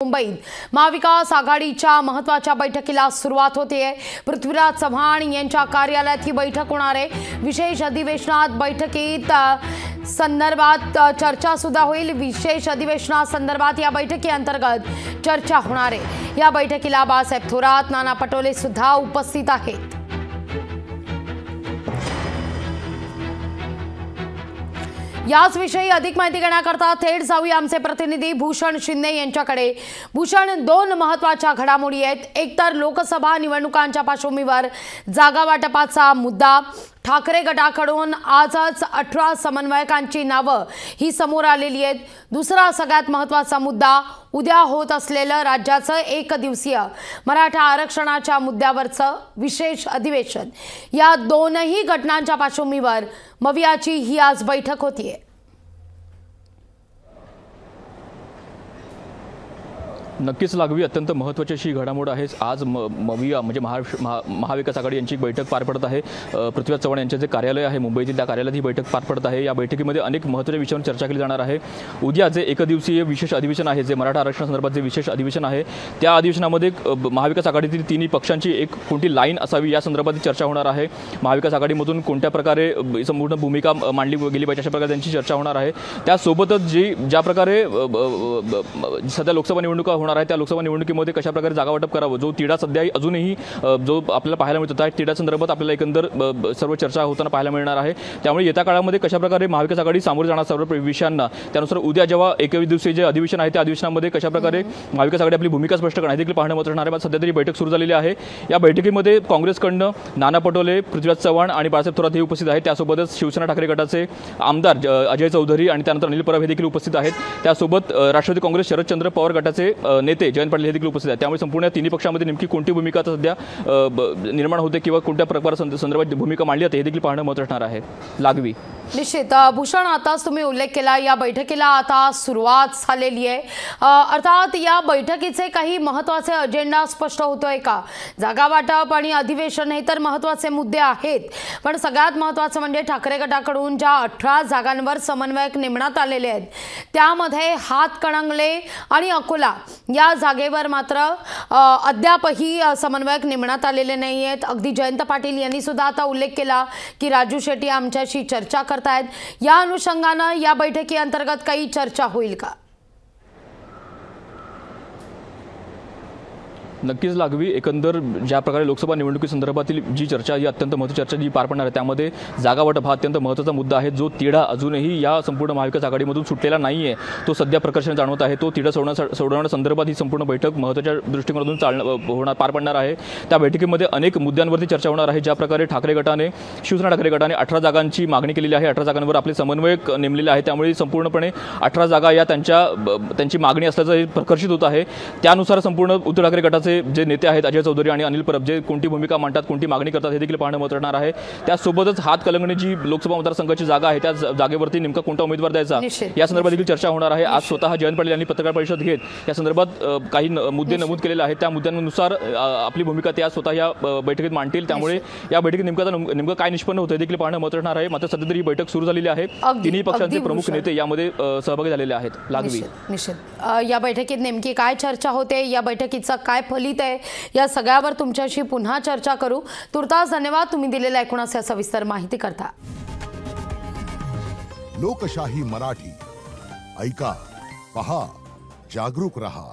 मुंबईत महाविकास आघाडीच्या महत्त्वाच्या बैठकीला सुरुवात होते। पृथ्वीराज चव्हाण यांच्या कार्यालयात ही बैठक होणार आहे। विशेष अधिवेशनात बैठकीत संदर्भात चर्चा सुद्धा होईल। विशेष अधिवेशनासंदर्भात या बैठकी अंतर्गत चर्चा होणार आहे। या बैठकीला बाळासाहेब थोरात, नाना पटोले सुद्धा उपस्थित आहेत। याच विषयी अधिक माहिती घेण्याकरता थेट जाऊया आमचे प्रतिनिधी भूषण शिंदे यांच्याकडे। भूषण, दोन महत्त्वाच्या घडामोडी आहेत। एक तर लोकसभा निवडणुकांच्या पार्श्वभूमीवर जागा वाटपाचा मुद्दा, ठाकरे गटाकडून आजच 18 समन्वयकांची नावं ही समोर आलेली आहेत। दुसरा सगळ्यात महत्त्वाचा मुद्दा, उद्या होत असलेलं राज्याचं एक दिवसीय मराठा आरक्षणाच्या मुद्द्यावरचं विशेष अधिवेशन। या दोनही घटनांच्या पार्श्वभूमीवर मवियाची ही आज बैठक होतीये। नक्कीच लागवी अत्यंत महत्त्वाची अशी घडामोड आहे। आज मविया म्हणजे महाविकास आघाडी यांची बैठक पार पडत आहे। पृथ्वीराज चव्हाण यांचे जे कार्यालय आहे मुंबईतील, त्या कार्यालयात ही बैठक पार पडत आहे। या बैठकीमध्ये अनेक महत्त्वाच्या विषयांवर चर्चा केली जाणार आहे। उद्या जे एकदिवसीय विशेष अधिवेशन आहे, जे मराठा आरक्षणासंदर्भात जे विशेष अधिवेशन आहे, त्या अधिवेशनामध्ये महाविकास आघाडीतील तिन्ही पक्षांची एक कोणती लाईन असावी या संदर्भात चर्चा होणार आहे। महाविकास आघाडीमधून कोणत्या प्रकारे संपूर्ण भूमिका मांडली गेली पाहिजे अशा प्रकारे त्यांची चर्चा होणार आहे। त्यासोबतच ज्या प्रकारे सध्या लोकसभा निवडणुका होणार आहे, त्या लोकसभा निवडणुकीमध्ये कशा प्रकारे जागा वाटप करावं, जो तिढा सध्या अजूनही जो आपल्याला पाहायला मिळतो, त्या तिढ्या संदर्भात आपल्याला एकंदर सर्व चर्चा होताना पाहायला मिळणार आहे। त्यामुळे येत्या काळामध्ये कशा प्रकारे महाविकास आघाडी सामोरे जाणार सर्व विषयांना, त्यानुसार उद्या जेव्हा एकदिवसीय जे अधिवेशन आहे त्या अधिवेशनामध्ये कशा प्रकारे महाविकास आघाडी आपली भूमिका स्पष्ट करणार देखील पाहणं महत्त्वाचं ठरणार आहे। सध्या तरी बैठक सुरू झालेली आहे। या बैठकीमध्ये काँग्रेसकडनं नाना पटोले, पृथ्वीराज चव्हाण आणि बाळासाहेब थोरात हे उपस्थित आहेत। त्यासोबतच शिवसेना ठाकरे गटाचे आमदार अजय चौधरी आणि त्यानंतर अनिल परब हे देखील उपस्थित आहेत। त्यासोबत राष्ट्रवादी काँग्रेस शरदचंद्र पवार गटाचे नेते जयंत पाटील हे देखील उपस्थित आहेत। त्यामुळे संपूर्ण तिन्ही पक्षांमध्ये नेमकी कोणती भूमिका सध्या निर्माण होते किंवा कोणत्या प्रकारासंदर्भात भूमिका मांडली जाते हे देखील पाहणं महत्त्वाचं ठरणार आहे। लागवी निश्चित भूषण, आताच तुम्ही उल्लेख केला, या बैठकीला आता सुरुवात झालेली आहे। अर्थात या बैठकीचे काही महत्त्वाचे अजेंडा स्पष्ट होतोय का? जागा वाटप आणि अधिवेशन हे तर महत्त्वाचे मुद्दे आहेत, पण सगळ्यात महत्त्वाचं म्हणजे ठाकरे गटाकडून ज्या 18 जागांवर समन्वयक नेमण्यात आलेले आहेत, त्यामध्ये हातकणंगले आणि अकोला या जागेवर मात्र अद्यापही समन्वयक नेमण्यात आलेले नाही आहेत। अगदी जयंत पाटील यांनी सुद्धा आता उल्लेख केला की राजू शेट्टी आमच्याशी चर्चा करतायत। या अनुषंगाने या बैठकी अंतर्गत काही चर्चा होईल का? नक्कीच लागवी, एकंदर ज्या प्रकारे लोकसभा निवडणुकी संदर्भातील जी चर्चा, ही अत्यंत महत्त्वाची चर्चा जी पार पडणार आहे, त्यामध्ये जागा वाटप हा अत्यंत महत्त्वाचा मुद्दा आहे। जो तिढा अजूनही या संपूर्ण महाविकास आघाडीमधून सुटलेला नाही आहे, तो सध्या प्रकर्षाने जाणवत आहे। तो तिढा सोडवण्यासंदर्भात ही संपूर्ण बैठक महत्त्वाच्या दृष्टिकोनातून पार पडणार आहे। त्या बैठकीमध्ये अनेक मुद्द्यांवरती चर्चा होणार आहे। ज्या प्रकारे शिवसेना ठाकरे गटाने 18 जागांची मागणी केलेली आहे, 18 जागांवर आपले समन्वयक नेमलेले आहे, त्यामुळे संपूर्णपणे 18 जागा या त्यांची मागणी असल्याचं प्रकर्षित होत आहे। त्यानुसार संपूर्ण उद्धव ठाकरे गटाचे जे नेते आहेत अजय चौधरी आणि अनिल परब, जे कोणती भूमिका मांडतात, कोणती मागणी करतात हे देखील पाहणं महत्त्वाचं ठरणार आहे। त्यासोबतच हातकणंगले जी लोकसभा मतदारसंघाची जागा आहे, त्या जागेवरती नेमका कोणता उमेदवार द्यायचा या संदर्भात देखील चर्चा होणार आहे। आज स्वतः जयंत पाटील यांनी पत्रकार परिषद घेत या संदर्भात काही मुद्दे नमूद केलेले आहेत। त्या मुद्द्यांनुसार आपली भूमिका त्या स्वतः या बैठकीत मांडतील। त्यामुळे या बैठकीत नेमकं काय निष्पन्न होतं हे देखील पाहणं महत्त्वाचं ठरणार आहे। मात्र सध्या तरी ही बैठक सुरू झालेली आहे। तिन्ही पक्षांचे प्रमुख नेते यामध्ये सहभागी झालेले आहेत। लागवी निश्चित या बैठकीत नेमकी काय चर्चा होते, या बैठकीचं काय फलित आहे, या सगळ्यावर तुमच्याशी पुन्हा चर्चा करू। तुर्तास धन्यवाद तुम्ही दिलेल्या एकूणच सविस्तर माहिती करता। लोकशाही मराठी ऐका, पहा, जागरूक रहा।